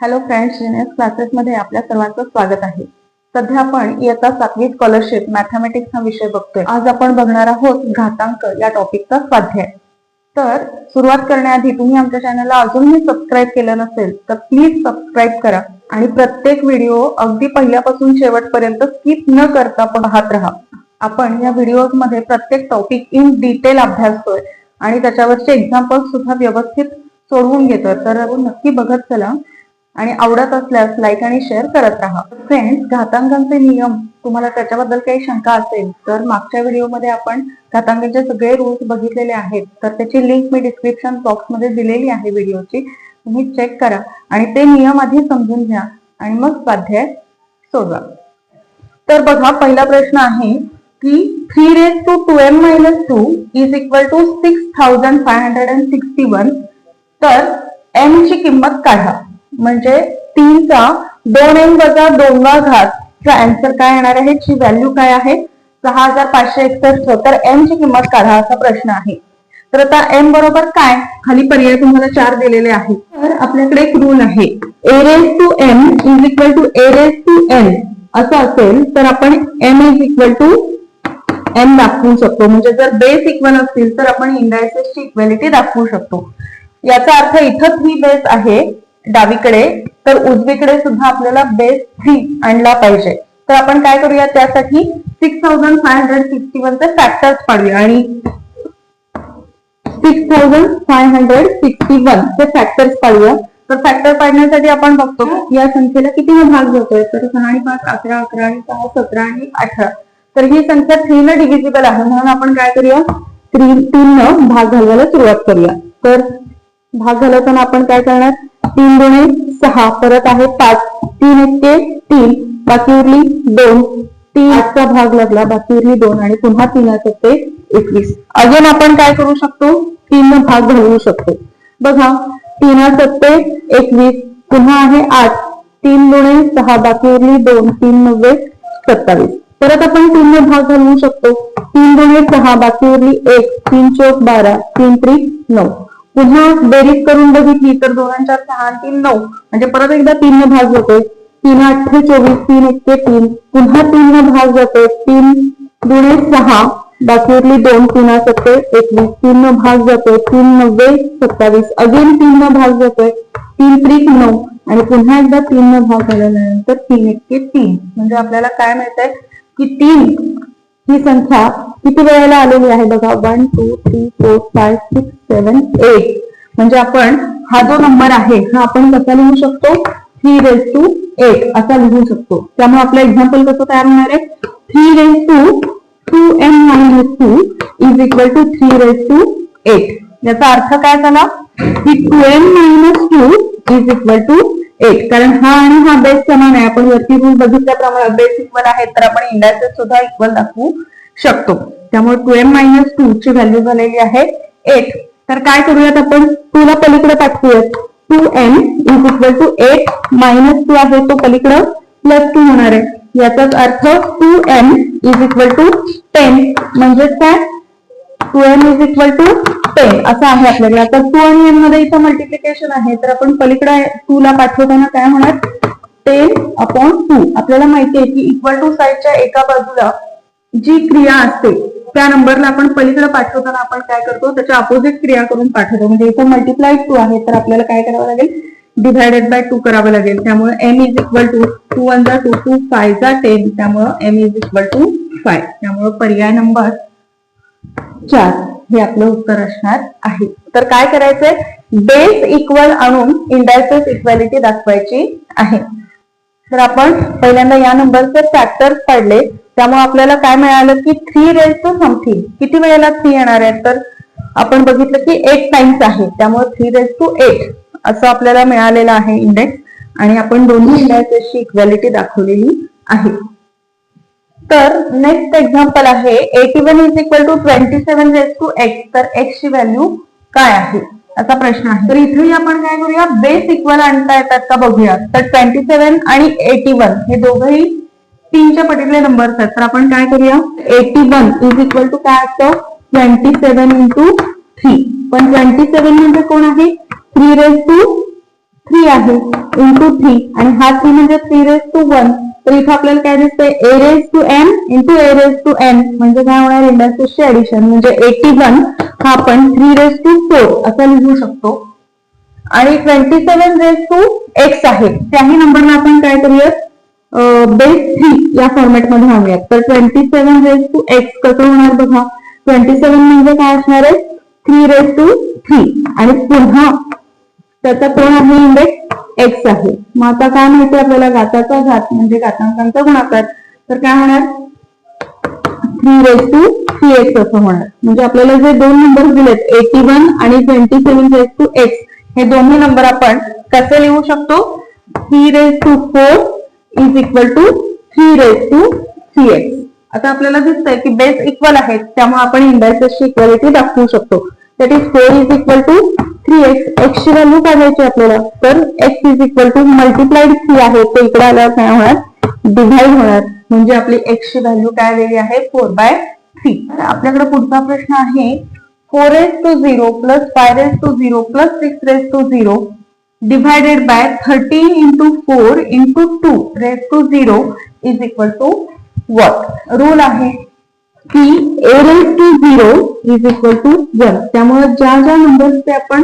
Hello friends, genius क्लासेसमध्ये आपल्या सर्वांचं स्वागत आहे. सध्या आपण इयत्ता 7वी स्कॉलरशिप मॅथमॅटिक्स हा विषय बघतोय. आज आपण बघणार आहोत घातांक या टॉपिकचा स्वाध्याय. तर सुरुवात करण्याआधी तुम्ही आमच्या चॅनलला अजूनही सबस्क्राईब केलं नसेल तर प्लीज सबस्क्राईब करा आणि प्रत्येक व्हिडिओ अगदी पहिल्यापासून शेवटपर्यंत स्किप न करता पाहत राहा. आपण या व्हिडिओमध्ये प्रत्येक टॉपिक इन डिटेल अभ्यासतोय आणि त्याच्यावरचे एक्झाम्पल सुद्धा व्यवस्थित सोडवून घेतोय. तर नक्की बघत चला आणि आवडत असल्यास लाईक आणि शेअर करत राहा. फ्रेंड्स, घातांकांचे नियम तुम्हाला त्याच्याबद्दल काही शंका असेल तर मागच्या व्हिडिओमध्ये आपण घातांकांचे सगळे रूल्स बघितलेले आहेत. तर त्याची लिंक मी डिस्क्रिप्शन बॉक्समध्ये दिलेली आहे व्हिडिओची. तुम्ही चेक करा आणि ते नियम आधी समजून घ्या आणि मग स्वाध्याय सोडवा. तर बघा, पहिला प्रश्न आहे की 3^2m-2 इज इक्वल टू 6561. तर m ची किंमत काढा. म्हणजे 3 चा 2n वजा 2वा घात चा आन्सर काय येणार आहे, ची व्हॅल्यू काय आहे, 6561. तर m ची किंमत काढा असा प्रश्न आहे. तर आता m बरोबर काय, खाली पर्याय तुम्हाला 4 दिलेले आहेत. तर आपल्याकडे एक रूल आहे, a⁻m is equal to a⁻n असं असेल तर आपण m is equal to n दाखवू शकतो. म्हणजे जर बेस इक्वल असतील तर आपण इंडायसेसची इक्वॅलिटी दाखवू शकतो. याचा अर्थ इथं 3 बेस आहे डावीकडे, तर उजवीकडे सुद्धा आपल्याला बेस 3 आणला पाहिजे. तर आपण काय करूया, त्यासाठी 6561 चे फॅक्टर्स पाडूया आणि 6561 चे फॅक्टर्स पाडूया. तर फॅक्टर पाडण्यासाठी आपण बघतो या संख्येला किती भाग जातोय. तर 6 आणि 5 11, 11 आणि 6 17 आणि 18. तर ही संख्या 3 न डिव्हिजिबल आहे, म्हणून आपण काय करूया, 3 न भाग घालवायला सुरुवात करूया. तर भाग घालवताना आपण काय करणार, 3 दुणे 6, परत आहे 5, 3 एक्के 3, बाकी उरली 2, 3 चा भाग लागला, बाकी उरली 2 आणि पुन्हा 3 सत्ते 21. अजून आपण काय करू शकतो, 3 न भाग घालवू शकतो. बघा, 3 सत्ते 21, पुन्हा आहे 8, 3 दुणे 6, बाकी उरली 2, 3 9 27. परत आपण 3 न भाग घालवू शकतो, 3 दुणे 6, बाकी उरली 1, 3 चौक 12, 3 त्रिक 9. पुन्हा बेरीज करून बघितली तर 2 4 6 3 9, म्हणजे परत एकदा 3 न भाग जातोय, 3 8 24, 3 एक्के 3, पुन्हा 3 न भाग जातोय, 3 दुणे 6, बाकी उरली 2, 3 सत्ते 21, 3 न भाग जातोय, 3 9 27, अजून 3 न भाग जातोय, 3 त्रिक 9 आणि पुन्हा एकदा 3 न भाग झाल्यानंतर 3 एक्के 3. म्हणजे आपल्याला काय मिळतंय की 3 ही संख्या किती वेळेला आलेली आहे बघा, 1 2 3 4 5 6 7 8. म्हणजे आपण हा जो नंबर आहे हा आपण कसा लिहू शकतो, 3^8 असा लिहू शकतो. त्यामुळे आपलं एक्झाम्पल कसं तयार होणार आहे, 3^2m-2 इज इक्वल टू 3^8. याचा अर्थ काय झाला की 2m-2 इज इक्वल टू 8. कारण हा आणि हा बेस समान आहे. आपण वरती रूल बघितल्याप्रमाणे बेस इक्वल आहे तर आपण इंडायसेस सुद्धा इक्वल दाखवू शकतो. त्यामुळे 2m-2 ची व्हॅल्यू झालेली आहे 8. तर काय करूयात, आपण 2 ला पलीकडे पाठवूयात. 2m इज इक्वल टू 8 -2 आहे तो पलीकडे +2 होणार आहे. याचाच अर्थ 2m इज इक्वल टू 10. म्हणजेच काय, 2m इज इक्वल टू 10 असं आहे आपल्याकडे. आता 2 आणि m मध्ये इथं मल्टिप्लिकेशन आहे तर आपण पलीकडे 2 ला पाठवताना काय होणार, 10/2. आपल्याला माहिती आहे की इक्वल टू साईडच्या एका बाजूला जी क्रिया असते त्या नंबरला आपण पलीकडे पाठवताना आपण काय करतो, त्याच्या अपोजिट क्रिया करून पाठवतो. म्हणजे इथं मल्टिप्लाय 2 आहे तर आपल्याला काय करावं लागेल, डिव्हायडेड बाय 2 करावं लागेल. त्यामुळे m इज इक्वल टू 2 1 जा 2, 2 5 जा 10. त्यामुळे m इज इक्वल टू 5. त्यामुळे पर्याय नंबर 4 हे आपलं उत्तर असणार आहे. तर काय करायचंय, बेस इक्वल आणून इंडायसेस इक्वॅलिटी दाखवायची आहे. तर आपण पहिल्यांदा या नंबरचे फॅक्टर्स काढले. त्यामुळे आपल्याला काय मिळालं की 3^something किती वेळेला 3 येणार आहे, तर आपण बघितलं की 8 टाइम्स आहे. त्यामुळे 3^8 असं आपल्याला मिळालेलं आहे इंडेक्स आणि आपण दोन्ही इंडायसेसची इक्वॅलिटी दाखवलेली आहे. तर नेक्स्ट एक्झाम्पल आहे 81 इज इक्वल टू 27^x. तर x ची व्हॅल्यू काय आहे असा प्रश्न आहे. तर इथेही आपण काय करूया, बेस इक्वल आणता येतात का बघूया. तर 27 आणि 81 हे दोघंही 3 च्या पटीतले नंबर्स आहेत. तर आपण काय करूया, 81 इज इक्वल टू काय असतं, 27 × 3. पण 27 म्हणजे कोण आहे, 3^2 3 आहे इंटू 3 आणि हा 3 म्हणजे 3^1. तर इथे आपल्याला काय दिसतंय a⁻n इंटू a⁻n म्हणजे काय होणार इंडक्सची ऍडिशन म्हणजे 81 हा आपण 3^4 असं लिहू शकतो. आणि 27^x आहे त्याही नंबरला आपण काय करूयात बेस 3 या फॉर्मॅट मध्ये आणूयात. तर 27^x कसं होणार बघा 27 म्हणजे काय असणार आहे 3^3 आणि पुन्हा त्याचा कोण आहे इंडेक्स x आहे. मग आता काय माहिती आपल्याला घाताचा घात म्हणजे घातांकांचा गुणाकार. तर काय होणार 3^3x असं होणार. म्हणजे आपल्याला जे दोन नंबर दिलेत 81 आणि 27^x हे दोन्ही नंबर आपण कसे लिहू शकतो 3^4 इज इक्वल टू 3^3x. आता आपल्याला दिसतंय की बेस इक्वल आहेत त्यामुळे आपण इंडायसेसची इक्वालिटी दाखवू शकतो. That is 4 is equal to 3x. x ची व्हॅल्यू काढायची आपल्याला. तर x is equal to multiplied 3 आहे तो इकडे आल्यावर काय होणार डिव्हाइड होणार म्हणजे आपली x ची व्हॅल्यू काय आलेली आहे 4/3. आपल्याकडे पुढचा प्रश्न आहे 4^0 plus 5^0 plus 6^0 divided by 13 into 4 into 2^0 is equal to what? Rule आहे की a⁻0 is equal to 1. त्यामुळे ज्या ज्या नंबर्सचे आपण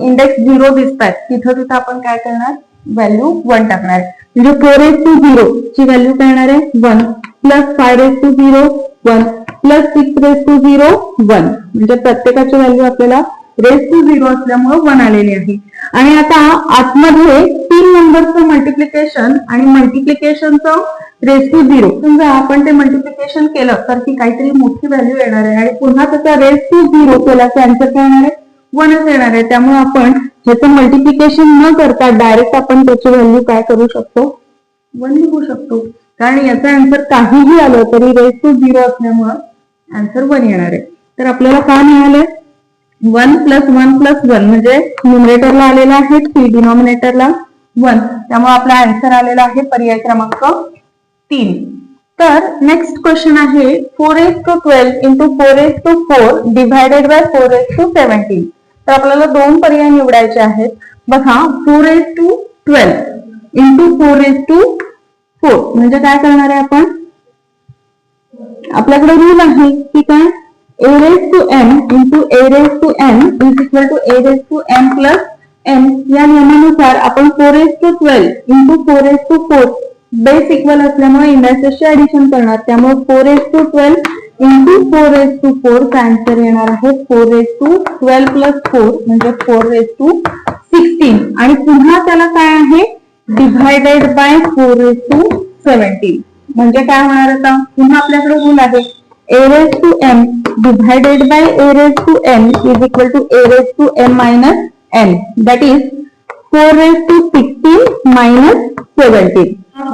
इंडेक्स 0 दिसतात तिथं आपण काय करणार व्हॅल्यू 1 टाकणार. म्हणजे 4^0 ची व्हॅल्यू काय येणार आहे 1 प्लस 5^0 1 प्लस 6^0 1 म्हणजे प्रत्येकाची व्हॅल्यू आपल्याला (0) असल्यामुळे 1 आलेली आहे. आणि आता आतमध्ये 3 नंबरचं मल्टिप्लिकेशन आणि मल्टिप्लिकेशनचं (0) समजा आपण ते मल्टिप्लिकेशन केलं तर ती काहीतरी मोठी व्हॅल्यू येणार आहे आणि पुन्हा त्याचा (0) केला तर आन्सर काय येणार आहे 1च येणार आहे. त्यामुळे आपण ह्याचं मल्टिप्लिकेशन न करता डायरेक्ट आपण त्याची व्हॅल्यू काय करू शकतो 1 लिहू शकतो. कारण याचा आन्सर काहीही आलं तरी (0) असल्यामुळं आन्सर 1 येणार आहे. तर आपल्याला काय मिळालं 1 + 1 + 1 म्हणजे न्यूमरेटरला आलेला आहे 3 डिनॉमिनेटरला 1 त्यामुळे आपला आन्सर आलेला आहे पर्याय क्रमांक 3. तर नेक्स्ट क्वेश्चन आहे 4^12 into 4^4 divided by 4^17. तर आपल्याला दोन पर्याय निवडायचे आहेत. बघा 4^12 into 4^4 म्हणजे काय करणार आहे आपण आपल्याकडे रूल आहे की काय a⁻m into a⁻n is equal to a⁻m plus n या नियमानुसार आपण 4^12 into 4^4 बेस इक्वल असल्यामुळे इंडायसेसची ऍडिशन करणार. त्यामुळे 4^12 into 4^4 चा आन्सर येणार आहे 4^12 plus 4 म्हणजे 4^16 आणि पुन्हा त्याला काय आहे डिव्हायडेड बाय 4^17 म्हणजे काय होणार आता पुन्हा आपल्याकडे रूल आहे a⁻m divided by a⁻n is equal to a⁻m minus n that is 4^16 minus 17.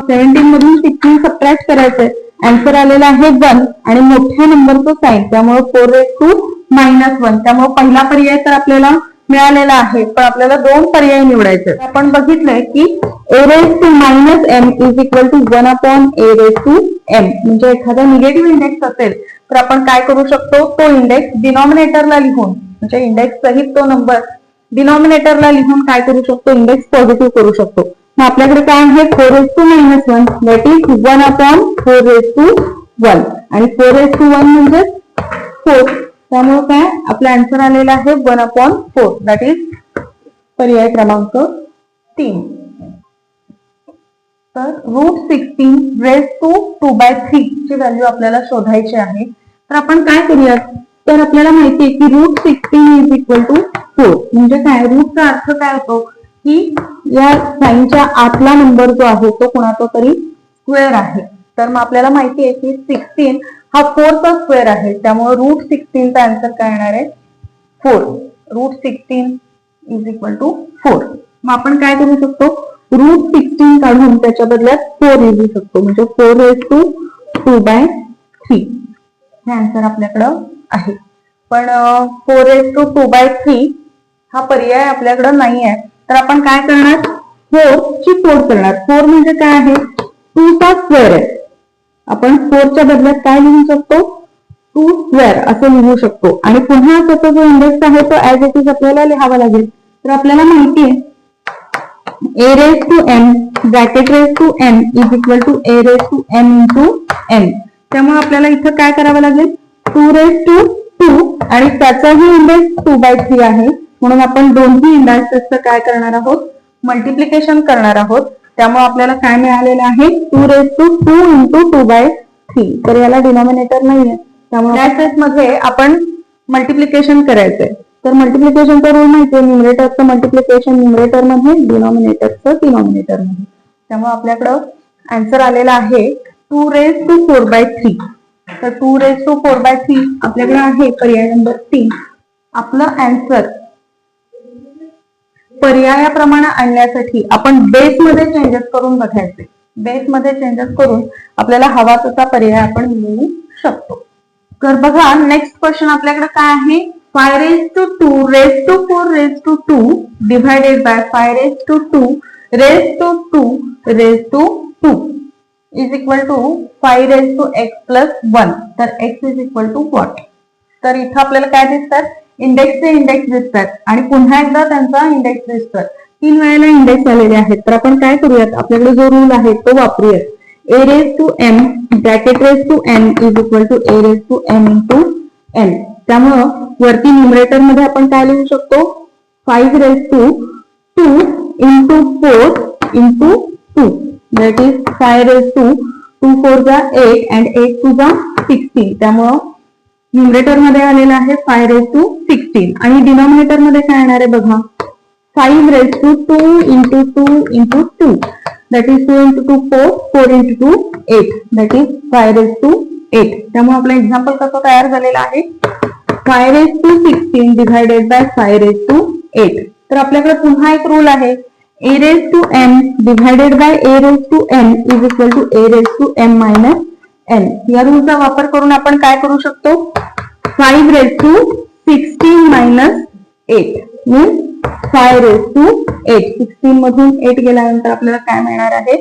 17 मधून 16 सबट्रॅक्ट करायचंय. आन्सर आलेला आहे 1 आणि मोठ्या नंबरचं साइन त्यामुळे 4^-1 त्यामुळे पहिला पर्याय तर आपल्याला मिळालेला आहे पण आपल्याला दोन पर्याय निवडायचे. आपण बघितलंय की a⁻m is equal to 1/a⁻m म्हणजे एखादा निगेटिव्ह इंडेक्स असेल तर आपण काय करू शकतो तो इंडेक्स डिनॉमिनेटरला लिहून म्हणजे इंडेक्स सहित तो नंबर डिनॉमिनेटरला लिहून काय करू शकतो इंडेक्स पॉझिटिव्ह करू शकतो. मग आपल्याकडे काय आहे 4^-1 दॅट इज 1/4^1 आणि 4^1 म्हणजे 4 त्यामुळे काय आपला आन्सर आलेला आहे 1/4 दॅट इज पर्याय क्रमांक 3. तर √16 ची व्हॅल्यू आपल्याला शोधायची आहे. तर आपण काय करूयात तर आपल्याला माहिती आहे की √16 इज इक्वल टू 4 म्हणजे काय रूटचा अर्थ काय होतो की या साइनच्या आतला नंबर जो आहे तो कोणाचा तरी स्क्वेअर आहे. तर मग आपल्याला माहिती आहे की 16 हा 4 चा स्क्वेअर आहे त्यामुळे √16 चा आन्सर काय येणार आहे 4. √16 इज इक्वल टू 4. मग आपण काय करू शकतो √16 काढून त्याच्या बदल्यात 4 लिहू शकतो म्हणजे 4^2/3 हे आन्सर आपल्याकडं आहे. पण 4^2/3 हा पर्याय आपल्याकडे नाही आहे तर आपण काय करणार 4 ची 4 करणार. 4 म्हणजे काय आहे 2 चा स्क्वेअर आहे. आपण 4 च्या बदल्यात काय लिहू शकतो 2 स्क्वेअर असं लिहू शकतो आणि पुन्हा त्याचा जो इंडेक्स आहे तो ऍज इट इज आपल्याला लिहावा लागेल. तर आपल्याला माहिती आहे a raised to n bracket raised to n is equal to a raised to n into n. त्यामुळे आपल्याला इथं काय करावं लागेल 2 raised to 2 आणि त्याचाही इंडेक्स 2/3 आहे म्हणून आपण दोन्ही इंडायसेसचं काय करणार आहोत मल्टिप्लिकेशन करणार आहोत. त्यामुळे आपल्याला काय मिळालेलं आहे 2 raised to 2 into 2/3. तर याला डिनॉमिनेटर नाहीये त्यामुळे इंडायसेस मध्ये आपण मल्टिप्लिकेशन करायचंय. तर मल्टिप्लिकेशनचा रूल माहितीये न्यूमरेटरचं मल्टिप्लिकेशन न्यूमरेटर मध्ये डिनॉमिनेटरचं डिनॉमिनेटर मध्ये. त्यामुळे आपल्याकडं आन्सर आलेला आहे 2 raised to 4/3. तर 2 raised to 4/3 आपल्याकडे आहे पर्याय नंबर 3. आपलं आन्सर पर्यायाप्रमाणे आणण्यासाठी आपण बेस मध्ये चेंजेस करून बघायचे. बेस मध्ये चेंजेस करून आपल्याला हवा तसा पर्याय आपण मिळवू शकतो. तर बघा नेक्स्ट क्वेश्चन आपल्याकडे काय आहे 5 raised to 2 raised to 4 raised to 2 divided by 5 raised to 2 raised to 2 raised to 2 is equal to 5 raised to x plus 1. तर x is equal to what? तर इथं आपल्याला काय दिसतात इंडेक्सचे इंडेक्स दिसतात आणि पुन्हा एकदा त्यांचा इंडेक्स दिसतात. 3 वेळेला इंडेक्स आलेले आहेत. तर आपण काय करूयात आपल्याकडे जो रूल आहे तो वापरूयात. a raised to m bracket raised to n is equal to a raised to m into n. त्यामुळं वरती न्यूमरेटर मध्ये आपण काय लिहू शकतो 5 raised to 2 into 4 into 2 that is 5 raised to 2 4 जा 8 and 8 2 जा 16. त्यामुळं न्यूमरेटर मध्ये आलेला आहे 5 raised to 16 आणि डिनॉमिनेटर मध्ये काय येणार आहे बघा 5 raised to 2 into 2 into 2 that is 2 into 2 4 4 into 2 8 that is 5 raised to 8. त्यामुळे आपलं एक्झाम्पल कसं तयार झालेलं आहे 5 raised to 16 divided by 5 raised to 8. तर आपल्याकडे पुन्हा एक रूल आहे a raised to m divided by a raised to n is equal to a raised to m minus n. या रूलचा वापर करून आपण काय करू शकतो 5 raised to 16 minus 8 means 5 raised to 8. 16 मधून 8 गेल्यानंतर आपल्याला काय मिळणार आहे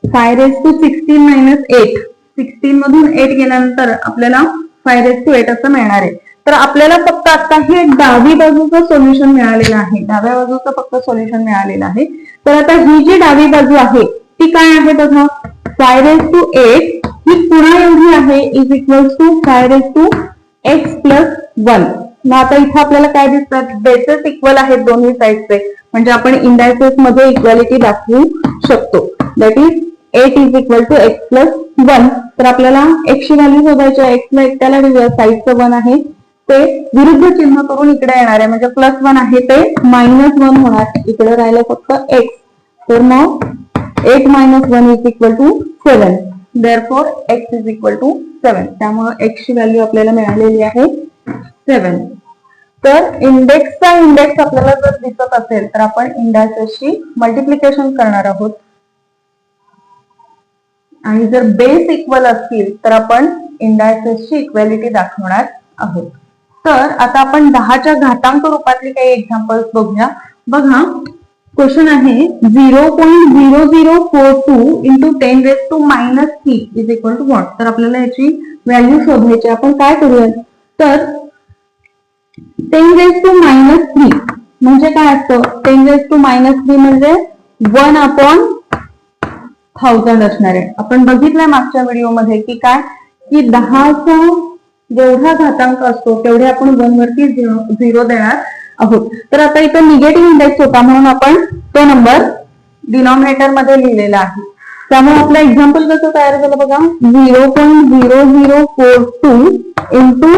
5 raised to 16 minus 8. 16 मधून 8 गेल्यानंतर आपल्याला 5 raised to 8 असं मिळणार आहे. तर आपल्याला फक्त आता हे डावी बाजूचं सोल्युशन मिळालेलं आहे. डाव्या बाजूचं फक्त सोल्युशन मिळालेलं आहे. तर आता ही जी डावी बाजू आहे ती काय आहे बघा 5 raised to 8 ही पुन्हा एवढी आहे is equal to 5 raised to x plus 1. मग आता इथं आपल्याला काय दिसतात बेसेस इक्वल आहेत दोन्ही साईडचे म्हणजे आपण इंडायसेस मध्ये इक्वॅलिटी दाखवू शकतो. That is 8 is equal to x plus 1. तर आपल्याला x ची व्हॅल्यू शोधायची आहे. x ला एकट्याला देऊया साईडचं 1 आहे ते विरुद्ध चिन्ह करून इकडे येणार आहे म्हणजे +1 आहे ते -1 होणार. इकडे राहिलं फक्त x. तर मग 8 - 1 is equal to 7. therefore x is equal to 7. त्यामुळे x ची व्हॅल्यू आपल्याला मिळालेली आहे 7. तर इंडेक्सचा इंडेक्स आपल्याला जर दिसत असेल तर आपण इंडायसेसची मल्टिप्लिकेशन करणार आहोत आणि जर बेस इक्वल असतील तर आपण इंडायसेसची इक्वॅलिटी दाखवणार आहोत. तर आता आपण 10च्या घातांक रूपातले काही एक्झाम्पल्स बघूया. बघा क्वेश्चन आहे 0.0042 into 10 raised to -3 is equal to what? तर आपल्याला याची व्हॅल्यू शोधायची. आपण काय करूया तर 10 raised to -3 म्हणजे काय असतं 10 raised to -3 म्हणजे 1/1000 असणार आहे. आपण बघितलंय मागच्या व्हिडिओमध्ये की काय की 10चा जेवढा घातांक असतो तेवढे आपण 1 वरती 0 देणार आहोत. तर आता इथं निगेटिव्ह इंडेक्स होता म्हणून आपण तो नंबर डिनॉमिनेटर मध्ये लिहिलेला आहे. त्यामुळे आपलं एक्झाम्पल कसं तयार झालं बघा 0.0042 into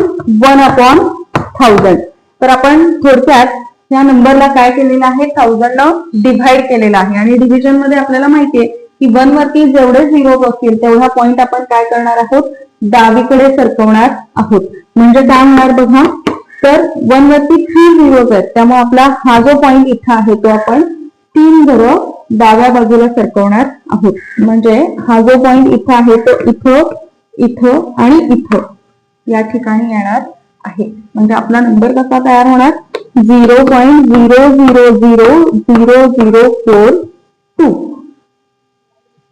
1/1000. तर आपण थोडक्यात या नंबरला काय केलेलं आहे 1000 ला डिव्हाइड केलेला आहे आणि डिव्हिजन मध्ये आपल्याला माहितीये की 1 वरती जेवढे 0 असतील तेवढा पॉइंट आपण काय करणार आहोत डावीकडे सरकवणार आहोत. म्हणजे काय होणार बघा तर 1 वरती 3 झिरोज आहेत त्यामुळे आपला हा जो पॉइंट इथं आहे तो आपण 3 झिरो डाव्या बाजूला सरकवणार आहोत. म्हणजे हा जो पॉइंट इथं आहे तो इथं इथं आणि इथं या ठिकाणी येणार आहे. म्हणजे आपला नंबर कसा तयार होणार 0.000004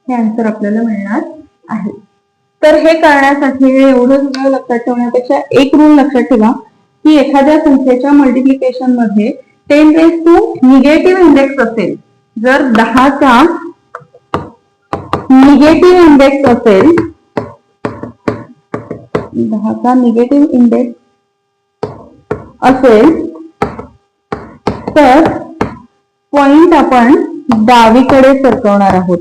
हे आन्सर आपल्याला मिळणार आहे. तर हे करण्यासाठी एवढं सगळं लक्षात ठेवण्यापेक्षा एक रूल लक्षात ठेवा की एखाद्या संख्येच्या मल्टिप्लिकेशन मध्ये 10 raised to निगेटिव्ह इंडेक्स असेल जर 10चा निगेटिव्ह इंडेक्स असेल, 10चा निगेटिव्ह इंडेक्स असेल तर पॉइंट आपण डावीकडे सरकवणार आहोत.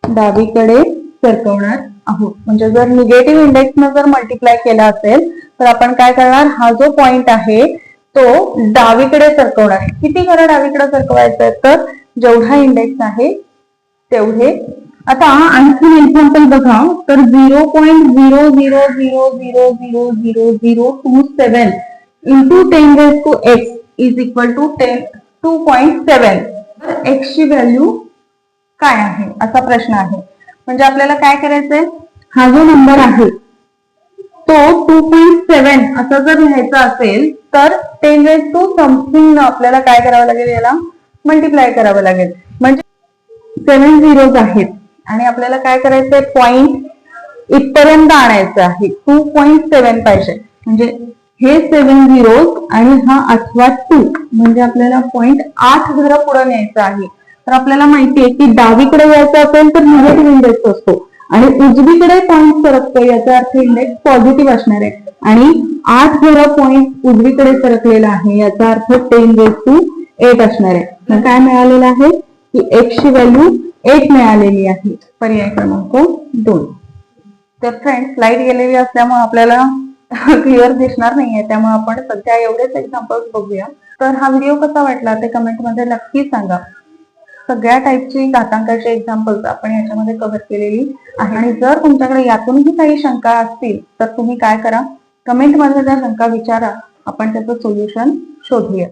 डावीकडे सरकवणार आहोत. म्हणजे जर निगेटिव्ह इंडेक्स न जर मल्टिप्लाय केला असेल तर आपण काय करणार, हा जो पॉइंट आहे तो डावीकडे सरकवणार. किती खरं डावीकडे सरकवायचं आहे, तर जेवढा इंडेक्स आहे तेवढे. आता आणखी एक्झाम्पल बघा, तर 0.000000027 into 10⁻x is equal to 2.7. तर x ची व्हॅल्यू काय आहे असा प्रश्न आहे. म्हणजे आपल्याला काय करायचंय, हा जो नंबर आहे तो 2.7 असा जर लिहायचा असेल तर 10⁻⁷ समथिंग आपल्याला काय करावं लागेल, याला मल्टिप्लाय करावं लागेल. म्हणजे 7 झिरोज आहेत आणि आपल्याला काय करायचंय, पॉइंट इथपर्यंत आणायचं आहे. 2.7 पाहिजे. म्हणजे हे 7 झिरोज आणि हा 8वा 2 म्हणजे आपल्याला पॉइंट 8 घरं पुढे न्यायचं आहे. तर आपल्याला माहितीये की डावीकडे यायचं असेल तर निगेटिव्ह इंडेक्स असतो आणि उजवीकडे पॉइंट सरकतो, याचा अर्थ इंडेक्स पॉझिटिव्ह असणार आहे. आणि 8 घरं पॉइंट उजवीकडे सरकलेला आहे, याचा अर्थ 10⁻8 असणार आहे. मग काय मिळालेलं आहे की x ची व्हॅल्यू 8 मिळालेली आहे. पर्याय क्रमांक 2. तर फ्रेंड्स, लाईट गेलेली असल्यामुळे आपल्याला क्लिअर दिसणार नाहीये, त्यामुळे आपण सध्या एवढेच एक्झाम्पल्स बघूया. तर हा व्हिडिओ कसा वाटला ते कमेंटमध्ये नक्की सांगा. सगळ्या टाईपची घातांकाची एक्झाम्पल्स आपण याच्यामध्ये कव्हर केलेली आहे. आणि जर तुमच्याकडे यातूनही काही शंका असतील तर तुम्ही काय करा, कमेंटमध्ये त्या शंका विचारा, आपण त्याचं सोल्युशन शोधूया.